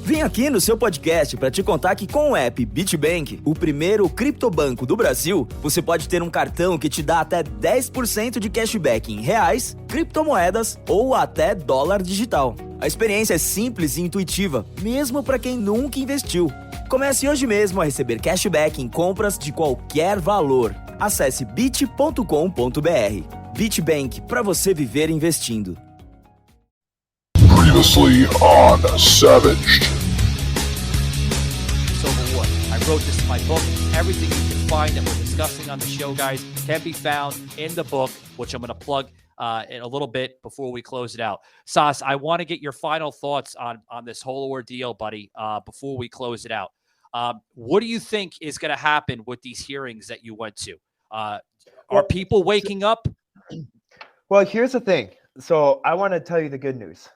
Vim aqui no seu podcast para te contar que com o app BitBank, o primeiro criptobanco do Brasil, você pode ter um cartão que te dá até 10% de cashback em reais, criptomoedas ou até dólar digital. A experiência é simples e intuitiva, mesmo para quem nunca investiu. Comece hoje mesmo a receber cashback em compras de qualquer valor. Acesse bit.com.br. BitBank, para você viver investindo. Previously on Savage. Civil War. I wrote this in my book. Everything you can find that we're discussing on the show, guys, can be found in the book, which I'm going to plug in a little bit before we close it out. Sos, I want to get your final thoughts on this whole ordeal, buddy, before we close it out. What do you think is going to happen with these hearings that you went to? Are people waking up? Well, here's the thing. So I want to tell you the good news.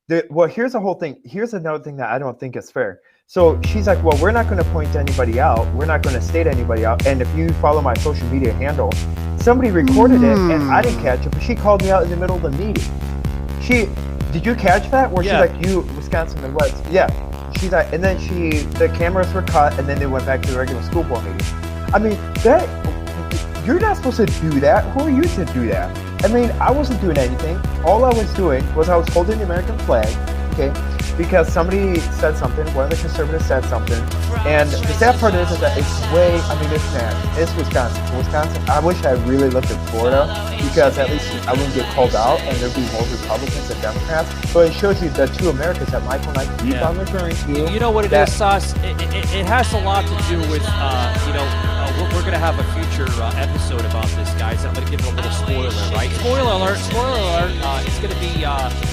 Here's the whole thing. Here's another thing that I don't think is fair. So she's like, well, we're not going to point anybody out. We're not going to state anybody out. And if you follow my social media handle, somebody recorded it and I didn't catch it, but she called me out in the middle of the meeting. Did you catch that? Where she's like, you, Wisconsin and West. Yeah. She's like, and then the cameras were cut and then they went back to the regular school board meeting. I mean, you're not supposed to do that. Who are you to do that? I mean, I wasn't doing anything. All I was doing was I was holding the American flag, okay? Because somebody said something, one of the conservatives said something. And the sad part is that it's it's Wisconsin. I wish I really lived in Florida because at least I wouldn't get called out and there'd be more Republicans than Democrats. But it shows you the two Americas that Michael and I keep on referring to. You know what it is, Sos? It has a lot to do with, we're going to have a future episode about this, guys. I'm going to give it a little spoiler, right? Spoiler alert. It's going to be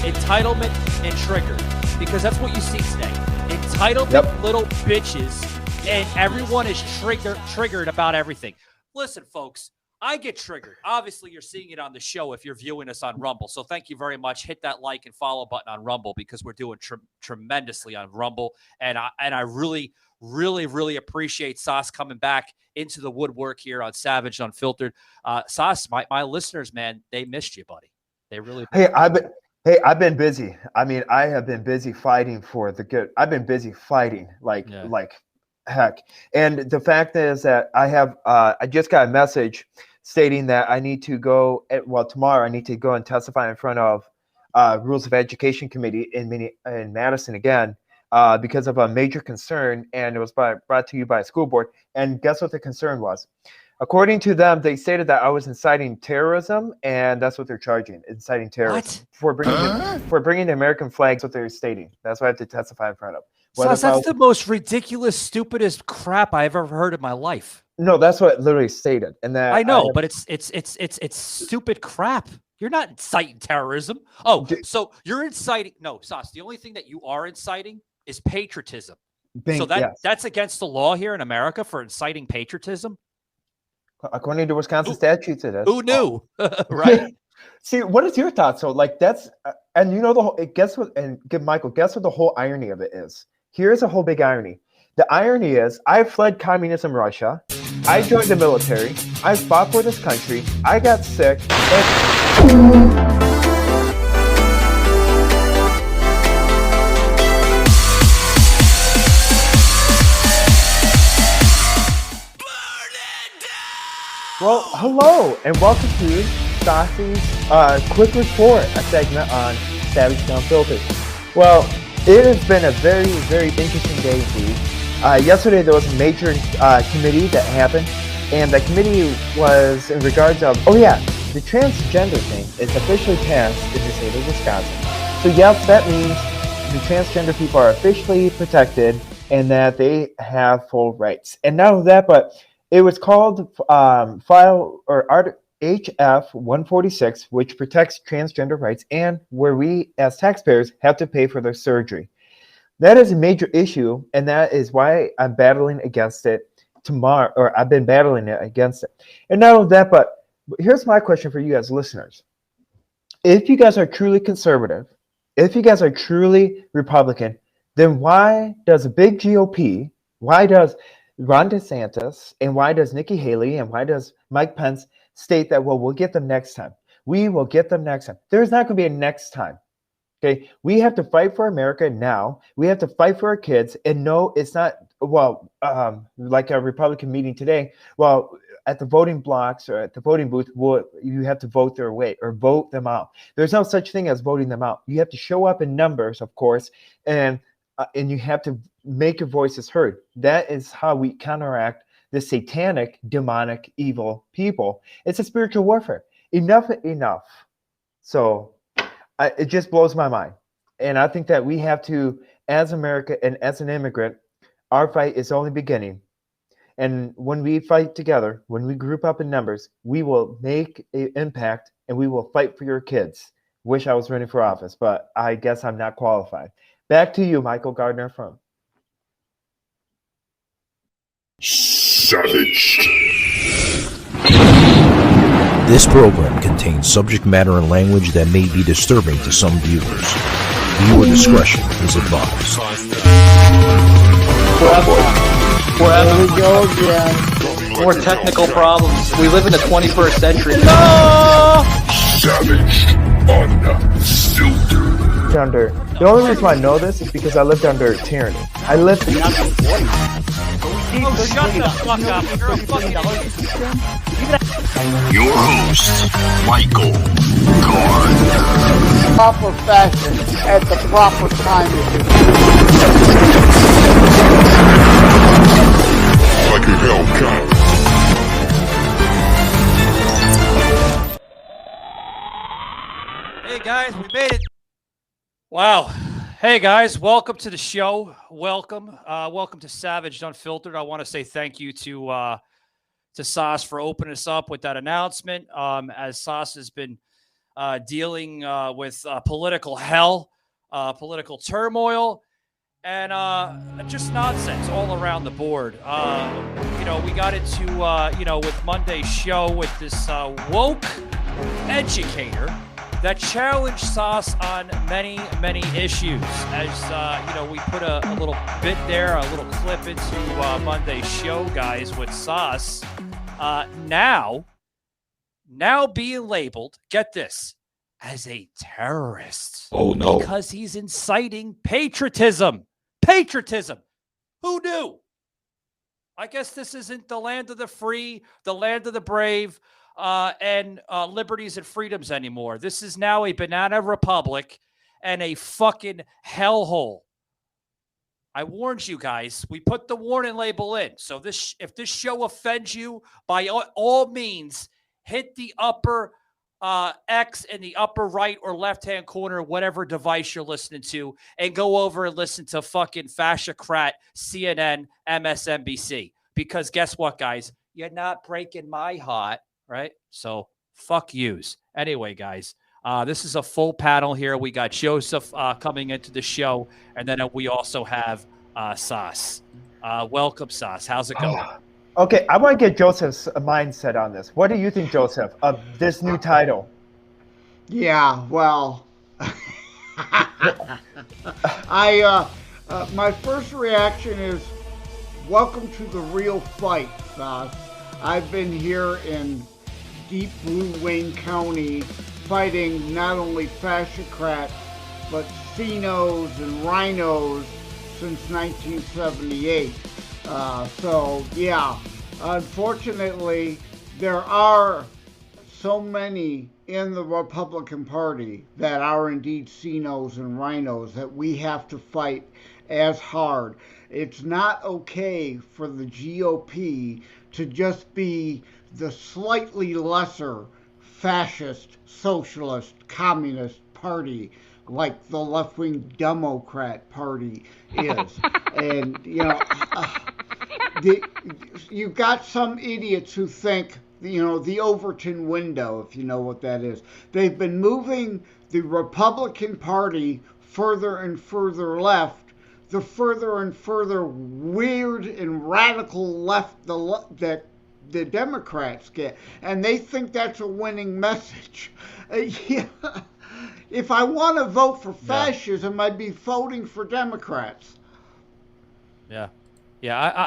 entitlement and triggered, because that's what you see today. Entitlement little bitches, and everyone is triggered about everything. Listen, folks, I get triggered. Obviously, you're seeing it on the show if you're viewing us on Rumble. So thank you very much. Hit that like and follow button on Rumble because we're doing tremendously on Rumble. And I really, really, really appreciate Sos coming back into the woodwork here on Savage Unfiltered. Sos, my listeners, man, they missed you, buddy. They really did. I've been busy. I mean, I have been busy fighting for the good. I've been busy fighting like heck. And the fact is that I just got a message stating that I need to go tomorrow I need to go and testify in front of Rules of Education Committee in Madison again because of a major concern, and it was brought to you by a school board. And guess what the concern was? According to them, they stated that I was inciting terrorism, and that's what they're charging, inciting terrorism. What? For bringing the American flag. That's what they're stating. That's what I have to testify in front of. Sos, that's the most ridiculous, stupidest crap I've ever heard in my life. No, that's what it literally stated. And that I know, but it's stupid crap. You're not inciting terrorism. Oh, so you're inciting. No, Sos, the only thing that you are inciting is patriotism. So that's against the law here in America for inciting patriotism. According to Wisconsin statutes, it is. Who knew? Right? See, what is your thought? So, that's, and you know the whole. Guess what? And Michael, guess what the whole irony of it is? Here's a whole big irony. The irony is, I fled communism Russia. I joined the military. I fought for this country. I got sick. Well, hello, and welcome to Sos's Quick Report, a segment on Savage Unfiltered. Well, it has been a very, very interesting day indeed. Yesterday there was a major committee that happened, and the committee was in regards of, the transgender thing is officially passed in the state of Wisconsin. So yes, that means the transgender people are officially protected and that they have full rights. And not only that, but it was called File or HF 146, which protects transgender rights and where we as taxpayers have to pay for their surgery. That is a major issue, and that is why I'm battling against it tomorrow, or I've been battling it against it. And not only that, but here's my question for you as listeners. If you guys are truly conservative, if you guys are truly Republican, then why does a big GOP, why does Ron DeSantis, and why does Nikki Haley, and why does Mike Pence state that, well, we'll get them next time? We will get them next time. There's not going to be a next time. Okay, we have to fight for America now. We have to fight for our kids. And no, it's not, well, like a Republican meeting today. Well, at the voting blocks or at the voting booth, you have to vote their way or vote them out. There's no such thing as voting them out. You have to show up in numbers, of course, and you have to make your voices heard. That is how we counteract the satanic, demonic, evil people. It's a spiritual warfare. Enough. So it just blows my mind. And I think that we have to, as America and as an immigrant, our fight is only beginning. And when we fight together, when we group up in numbers, we will make an impact and we will fight for your kids. Wish I was running for office, but I guess I'm not qualified. Back to you, Michael Gardner from Savage. This program contains subject matter and language that may be disturbing to some viewers. Viewer discretion is advised. There we go again. More technical problems. We live in the 21st century. No! Savage. Unfiltered. under. The only reason I know this is because I lived under tyranny. I lived. Oh, shut the fuck up. You're a fucking Your host, Michael Gardner. Proper fashion at the proper time. Like a Hellcat. Hey guys, we made it. Wow. Hey guys, welcome to the show. Welcome to Savage Unfiltered. I want to say thank you to Sauce for opening us up with that announcement. As Sauce has been dealing with political hell, political turmoil, and just nonsense all around the board. We got into with Monday's show with this woke educator that challenged Sauce on many, many issues. As we put a little bit there, a little clip into Monday's show, guys, with Sauce. Now being labeled, get this, as a terrorist. Oh, no. Because he's inciting patriotism. Patriotism. Who knew? I guess this isn't the land of the free, the land of the brave, and liberties and freedoms anymore. This is now a banana republic and a fucking hellhole. I warned you guys. We put the warning label in. So if this show offends you, by all means, hit the upper X in the upper right or left-hand corner, whatever device you're listening to, and go over and listen to fucking Fascist, CNN, MSNBC. Because guess what, guys? You're not breaking my heart, right? So fuck yous. Anyway, guys, this is a full panel here. We got Joseph coming into the show, and then we also have Sauce. Welcome, Sauce. How's it going? Okay, I want to get Joseph's mindset on this. What do you think, Joseph, of this new title? Yeah, well, my first reaction is, welcome to the real fight, Sauce. I've been here in deep blue Wayne County fighting not only fascocrats, but CINOs and rhinos since 1978. So, yeah, unfortunately, there are so many in the Republican Party that are indeed CINOs and rhinos that we have to fight as hard. It's not okay for the GOP to just be the slightly lesser fascist, socialist, communist party like the left-wing Democrat Party is. And, you've got some idiots who think, the Overton window, if you know what that is. They've been moving the Republican Party further and further left, the further and further weird and radical left that the Democrats get. And they think that's a winning message. If I want to vote for fascism, I'd be voting for Democrats. Yeah,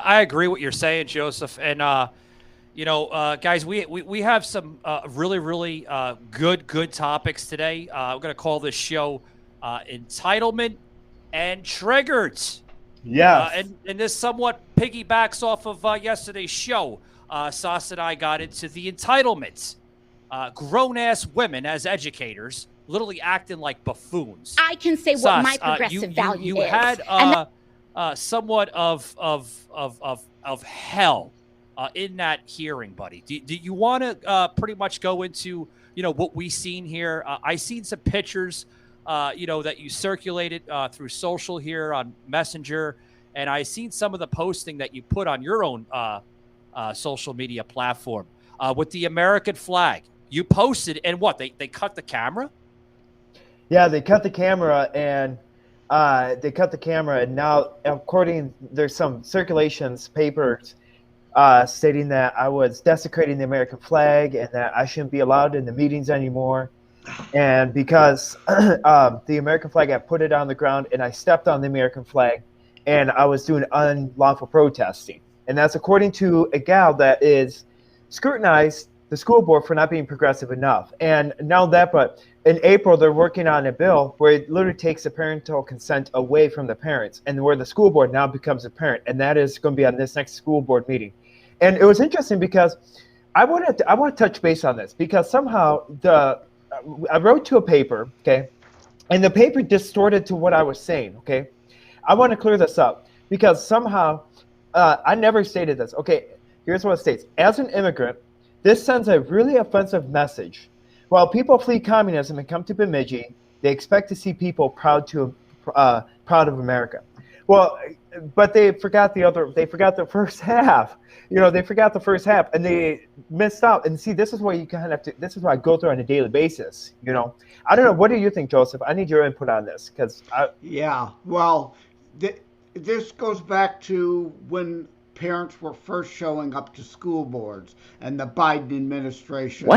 I agree what you're saying, Joseph. And guys, we have some really good topics today. We're gonna call this show Entitlement and Triggered. Yes. And this somewhat piggybacks off of yesterday's show. Sauce and I got into the entitlements. Grown-ass women as educators literally acting like buffoons. I can say what Sauce, my progressive value you is. had somewhat of hell in that hearing, buddy. Do you want to pretty much go into what we seen here? I seen some pictures that you circulated through social here on Messenger, and I seen some of the posting that you put on your own social media platform with the American flag. You posted, and what, they cut the camera? Yeah, they cut the camera, and now, there's some circulations papers stating that I was desecrating the American flag and that I shouldn't be allowed in the meetings anymore. And because the American flag, I put it on the ground and I stepped on the American flag, and I was doing unlawful protesting. And that's according to a gal that is scrutinized the school board for not being progressive enough. And now that, but in April, they're working on a bill where it literally takes the parental consent away from the parents, and where the school board now becomes a parent. And that is going to be on this next school board meeting. And it was interesting because I want to touch base on this, because somehow I wrote to a paper, okay, and the paper distorted to what I was saying, okay. I want to clear this up because somehow I never stated this. Okay, here's what it states. As an immigrant, this sends a really offensive message. While people flee communism and come to Bemidji, they expect to see people proud of America. Well, but they forgot the first half. They forgot the first half, and they missed out. And see, this is what you kind of have to. This is what I go through on a daily basis. I don't know. What do you think, Joseph? I need your input on this, because Well, this goes back to when parents were first showing up to school boards, and the Biden administration,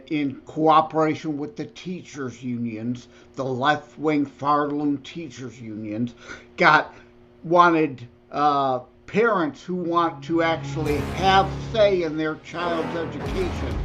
in cooperation with the teachers unions, the left-wing Farloon teachers unions, wanted parents who want to actually have say in their child's education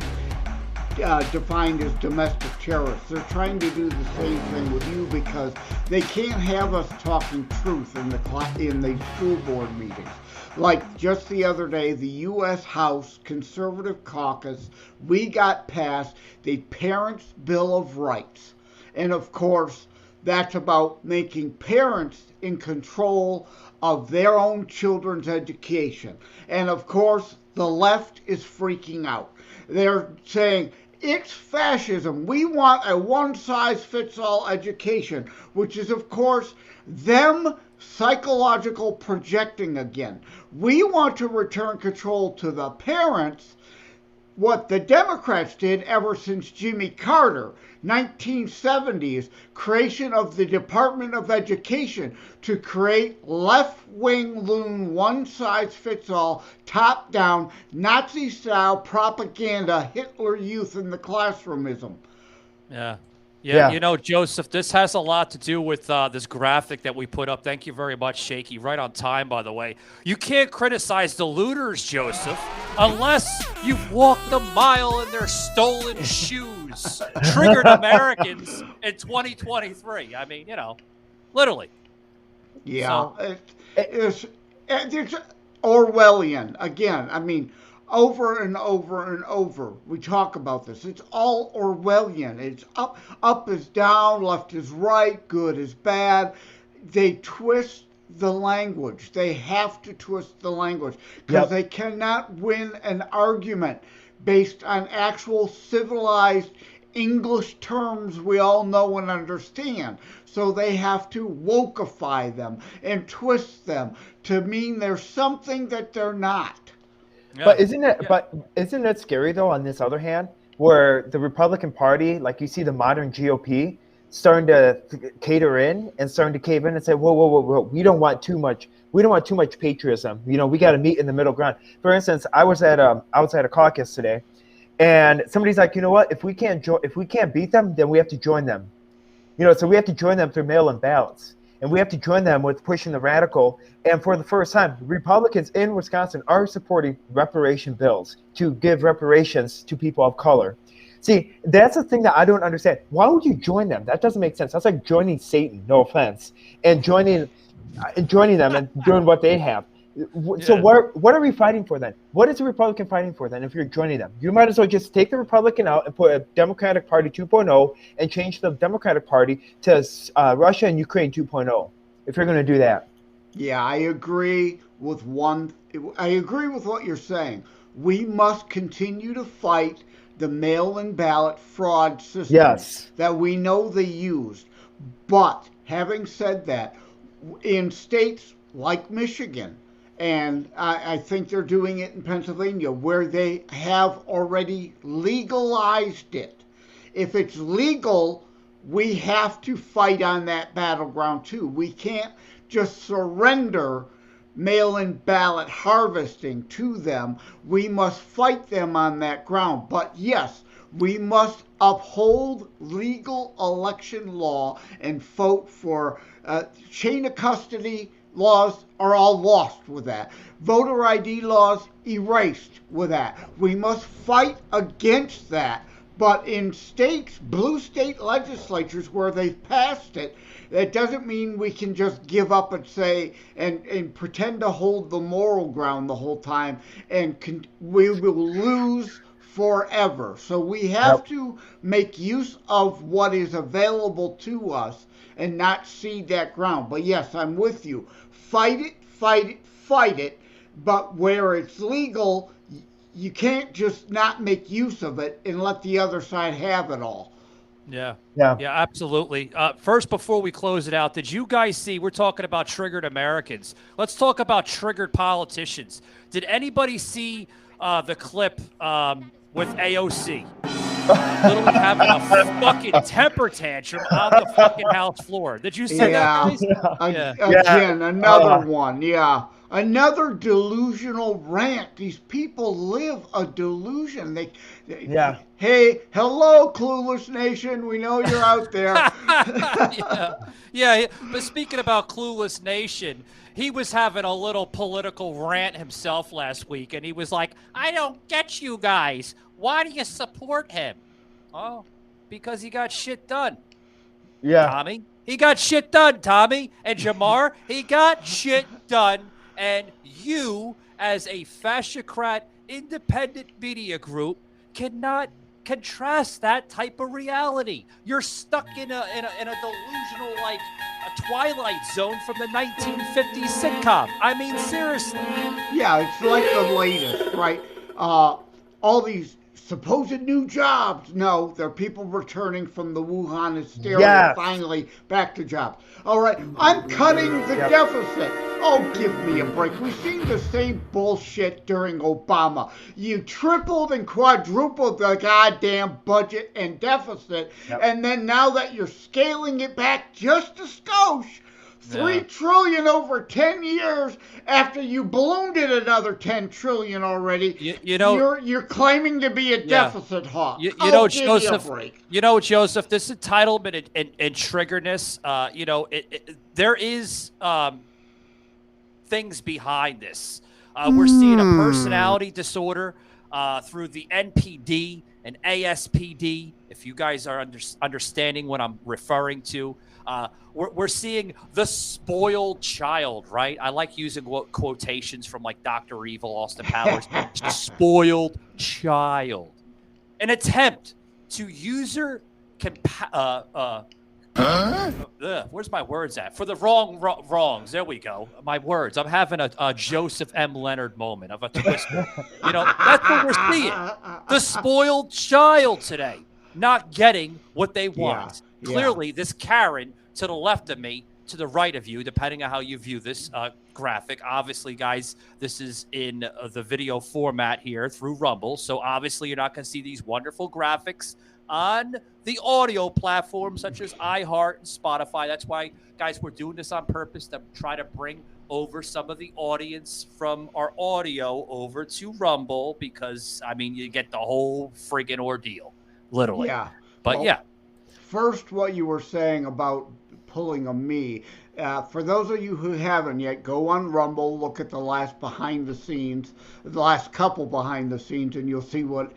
defined as domestic terrorists. They're trying to do the same thing with you, because they can't have us talking truth in the school board meetings. Like just the other day, the U.S. House Conservative Caucus, we got passed the Parents' Bill of Rights. And of course, that's about making parents in control of their own children's education. And of course, the left is freaking out. They're saying, it's fascism. We want a one-size-fits-all education, which is, of course, them psychological projecting again. We want to return control to the parents, what the Democrats did ever since Jimmy Carter, 1970s, creation of the Department of Education to create left-wing loon, one-size-fits-all, top-down, Nazi-style propaganda, Hitler Youth in the classroomism. Yeah. Joseph, this has a lot to do with this graphic that we put up. Thank you very much, Shaky. Right on time, by the way. You can't criticize the looters, Joseph, unless you've walked a mile in their stolen shoes. Triggered Americans in 2023. I mean, literally. Yeah. It's Orwellian. Again, I mean, over and over and over, we talk about this. It's all Orwellian. It's up is down, left is right, good is bad. They twist the language. They have to twist the language because they cannot win an argument based on actual civilized English terms we all know and understand. So they have to wokeify them and twist them to mean they're something that they're not. Yeah. But isn't it scary though, on this other hand, where the Republican Party, like you see the modern GOP, starting to cater in and starting to cave in and say, whoa, we don't want too much patriotism. We got to meet in the middle ground. For instance, I was at a caucus today, and somebody's like, you know what? If we can't beat them, then we have to join them. So we have to join them through mail-in ballots. And we have to join them with pushing the radical. And for the first time, Republicans in Wisconsin are supporting reparation bills to give reparations to people of color. See, that's the thing that I don't understand. Why would you join them? That doesn't make sense. That's like joining Satan, no offense, and joining them and doing what they have. So what are we fighting for then? What is the Republican fighting for then if you're joining them? You might as well just take the Republican out and put a Democratic Party 2.0 and change the Democratic Party to Russia and Ukraine 2.0 if you're going to do that. Yeah, I agree with what you're saying. We must continue to fight the mail-in ballot fraud system that we know they used. But having said that, in states like Michigan, and I think they're doing it in Pennsylvania, where they have already legalized it. If it's legal, we have to fight on that battleground too. We can't just surrender mail-in ballot harvesting to them. We must fight them on that ground. But yes, we must uphold legal election law and vote for chain of custody laws are all lost with that. Voter ID laws erased with that. We must fight against that. But in states, blue state legislatures where they've passed it, that doesn't mean we can just give up and say and pretend to hold the moral ground the whole time, and we will lose forever. So we have to make use of what is available to us and not cede that ground. But yes, I'm with you. Fight it, fight it, fight it. But where it's legal, you can't just not make use of it and let the other side have it all. Yeah, absolutely. First, before we close it out, did you guys see, we're talking about triggered Americans. Let's talk about triggered politicians. Did anybody see the clip with AOC? Literally having a fucking temper tantrum on the fucking House floor. Did you see that, guys? Again, another one. Yeah. Another delusional rant. These people live a delusion. Hey, hello, Clueless Nation. We know you're out there. yeah. But speaking about Clueless Nation, he was having a little political rant himself last week, and he was like, I don't get you guys. Why do you support him? Oh, because he got shit done. Yeah. Tommy, he got shit done, Tommy. And Jamar, he got shit done. And you, as a fascist independent media group, cannot contrast that type of reality. You're stuck in a delusional, like a Twilight Zone from the 1950s sitcom. I mean, seriously. Yeah, it's like the latest, right? All these supposed new jobs. No, they're people returning from the Wuhan hysteria, finally back to jobs. All right, I'm cutting the deficit. Oh, give me a break. We've seen the same bullshit during Obama. You tripled and quadrupled the goddamn budget and deficit, and then now that you're scaling it back just a skosh, $3 trillion over 10 years after you ballooned it another 10 trillion already. You're claiming to be a deficit hawk. Joseph, this entitlement and triggerness, there is things behind this. We're seeing a personality disorder through the NPD and ASPD, if you guys are understanding what I'm referring to. We're seeing the spoiled child, right? I like using quotations from like Dr. Evil, Austin Powers. Spoiled child. An attempt to where's my words at? For the wrongs. There we go. My words. I'm having a Joseph M Lenard moment of a twist. That's what we're seeing. The spoiled child today, not getting what they want. Clearly, this Karen to the left of me, to the right of you, depending on how you view this graphic. Obviously, guys, this is in the video format here through Rumble. So obviously, you're not going to see these wonderful graphics on the audio platforms such as iHeart and Spotify. That's why, guys, we're doing this on purpose to try to bring over some of the audience from our audio over to Rumble because, I mean, you get the whole friggin' ordeal, literally. Yeah. But First, what you were saying about pulling a me. For those of you who haven't yet, go on Rumble, look at the last couple behind the scenes, and you'll see what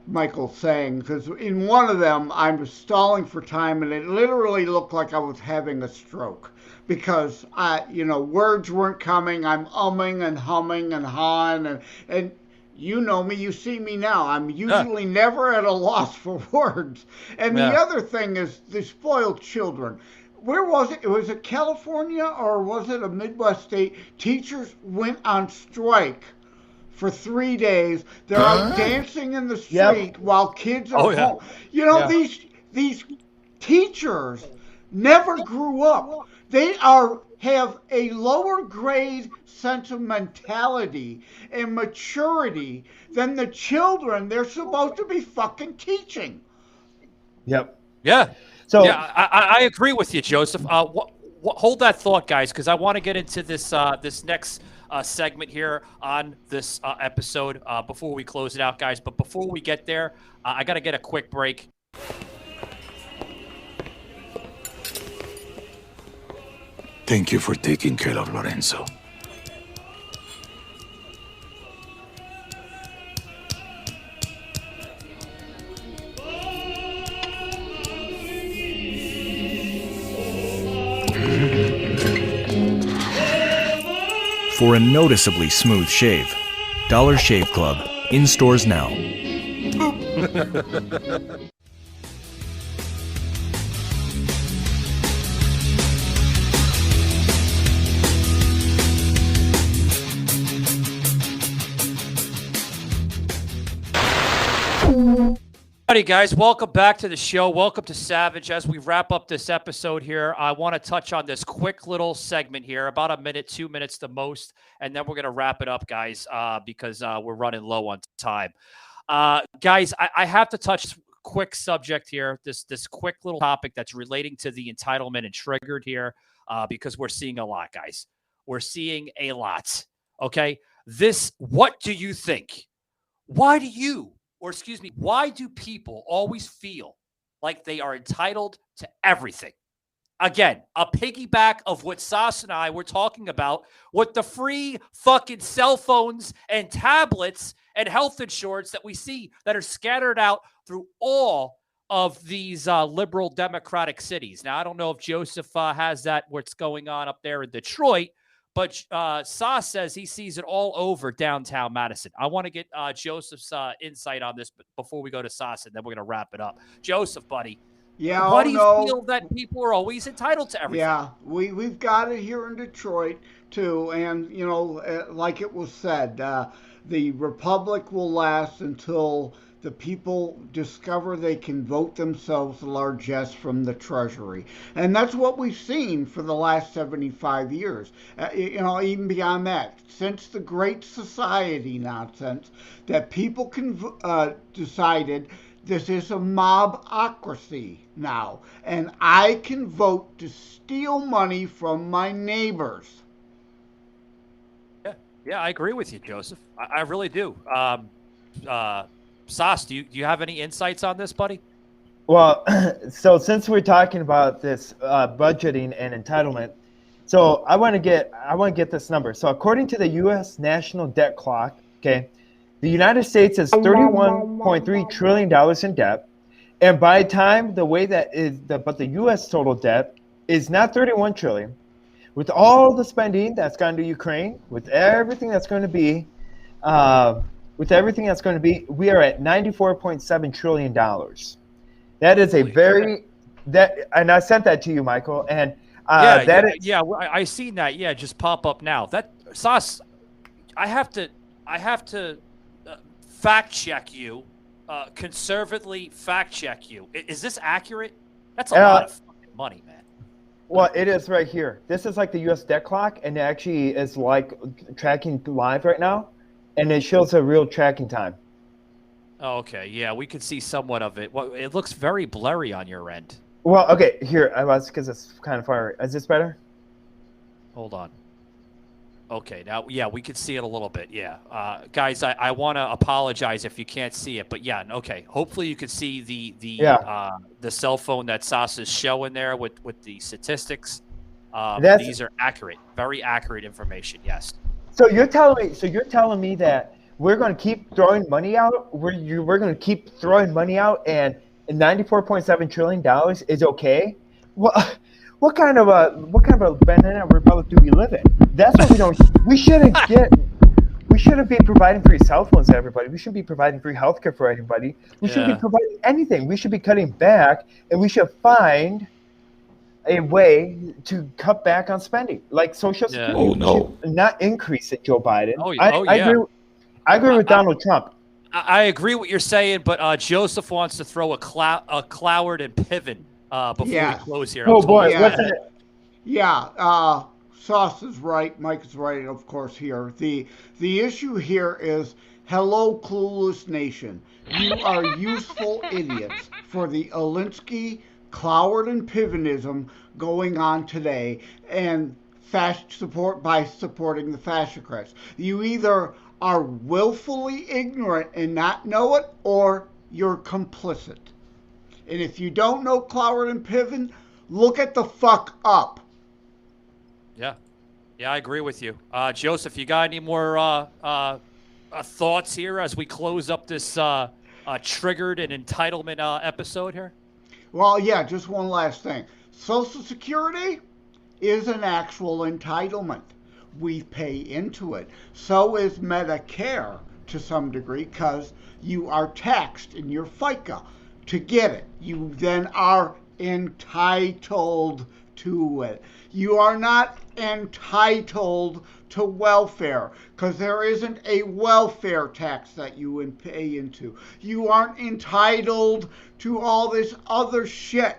Michael's saying, because in one of them I was stalling for time and it literally looked like I was having a stroke because words weren't coming. I'm umming and humming and hawing and you know me, you see me now. I'm usually never at a loss for words. And the other thing is the spoiled children. Where was it? Was it California or was it a Midwest state? Teachers went on strike for 3 days. They're out dancing in the street while kids are home. You know, these teachers never grew up. They have a lower grade sense of mentality and maturity than the children they're supposed to be fucking teaching. Yep. Yeah. So I agree with you, Joseph. Hold that thought, guys, because I want to get into this this next segment here on this episode before we close it out, guys. But before we get there, I got to get a quick break. Thank you for taking care of Lorenzo. For a noticeably smooth shave, Dollar Shave Club, in stores now. Howdy, guys. Welcome back to the show. Welcome to Savage. As we wrap up this episode here, I want to touch on this quick little segment here, about a minute, 2 minutes the most, and then we're going to wrap it up, guys, because we're running low on time. Guys, I have to touch quick subject here, this quick little topic that's relating to the entitlement and triggered here, because we're seeing a lot, guys. We're seeing a lot, okay? What do you think? Why do people always feel like they are entitled to everything? Again, a piggyback of what Sas and I were talking about with the free fucking cell phones and tablets and health insurance that we see that are scattered out through all of these liberal democratic cities. Now, I don't know if Joseph has that, what's going on up there in Detroit, but Sas says he sees it all over downtown Madison. I want to get Joseph's insight on this before we go to Sas, and then we're going to wrap it up. Joseph, buddy. Yeah, why do you feel that people are always entitled to everything? Yeah, we've got it here in Detroit, too. And, like it was said, the republic will last until the people discover they can vote themselves largesse from the Treasury. And that's what we've seen for the last 75 years. Even beyond that, since the Great Society nonsense, that people decided this is a mobocracy now. And I can vote to steal money from my neighbors. Yeah, I agree with you, Joseph. I really do. Sas, do you have any insights on this, buddy? Well, so since we're talking about this budgeting and entitlement, so I want to get this number. So according to the U.S. National Debt Clock, okay, the United States has $31.3 trillion in debt, and by time the way that is, but the U.S. total debt is not 31 trillion. With all the spending that's gone to Ukraine, with everything that's going to be. We are at $94.7 trillion. That is and I sent that to you, Michael. And I seen that. Yeah, just pop up now. That Sas, I have to fact check you, conservatively fact check you. Is this accurate? That's a lot of fucking money, man. Well, it is right here. This is like the U.S. debt clock, and it actually is like tracking live right now. And it shows a real tracking time. Oh, okay. Yeah, we could see somewhat of it. Well, it looks very blurry on your end. Well, okay. Here, because it's kind of far. Is this better? Hold on. Okay. Now, yeah, we could see it a little bit. Yeah. Guys, I want to apologize if you can't see it. But, yeah, okay. Hopefully you could see the cell phone that Sas is showing there with the statistics. These are accurate. Very accurate information, yes. So you're telling me that we're going to keep throwing money out. We're going to keep throwing money out, and $94.7 trillion is okay. What kind of a banana republic do we live in? That's what we don't. We shouldn't be providing free cell phones to everybody. We should be providing free healthcare for everybody. We shouldn't be providing anything. We should be cutting back, and we should find a way to cut back on spending, like Social Security. Oh no! Not increase it, Joe Biden. I agree with Donald Trump. I agree what you're saying, but Joseph wants to throw a Cloward and Piven before we close here. Oh boy, what's it? Sauce is right, Mike is right, of course, here. The issue here is, hello, Clueless Nation. You are useful idiots for the Alinsky, Cloward, and Pivenism going on today, and supporting the fascists. You either are willfully ignorant and not know it, or you're complicit. And if you don't know Cloward and Piven, look at the fuck up. Yeah, I agree with you. Joseph, you got any more thoughts here as we close up this triggered and entitlement episode here? Well, yeah, just one last thing. Social Security is an actual entitlement. We pay into it. So is Medicare to some degree, because you are taxed in your FICA to get it. You then are entitled to it. You are not entitled to welfare, because there isn't a welfare tax that you pay into. You aren't entitled to all this other shit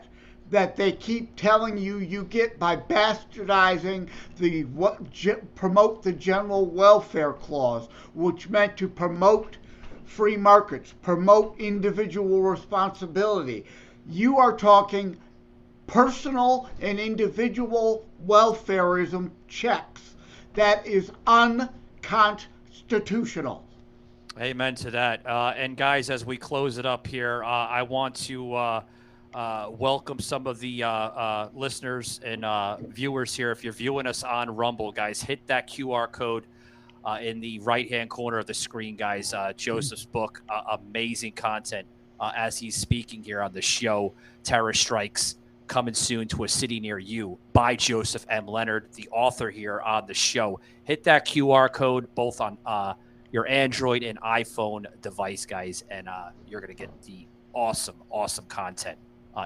that they keep telling you get by bastardizing promote the general welfare clause, which meant to promote free markets, promote individual responsibility. You are talking personal and individual welfareism checks. That is unconstitutional. Amen to that. And guys, as we close it up here, I want to welcome some of the listeners and viewers here. If you're viewing us on Rumble, guys, hit that QR code in the right-hand corner of the screen, guys. Joseph's book, amazing content as he's speaking here on the show. Terror Strikes, coming soon to a city near you, by Joseph M Lenard, the author here on the show. Hit that QR code both on your Android and iPhone device, guys, and you're going to get the awesome content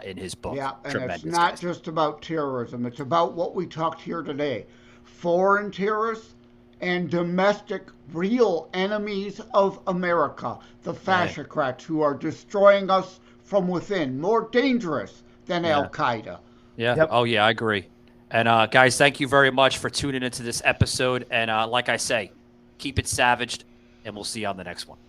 in his book. Yeah, and tremendous, it's not guys. just about terrorism. It's about what we talked here today. Foreign terrorists and domestic real enemies of America, the fascists who are destroying us from within, more dangerous than Al-Qaeda. Yeah. Yep. Oh, yeah, I agree. And guys, thank you very much for tuning into this episode. And like I say, keep it savaged, and we'll see you on the next one.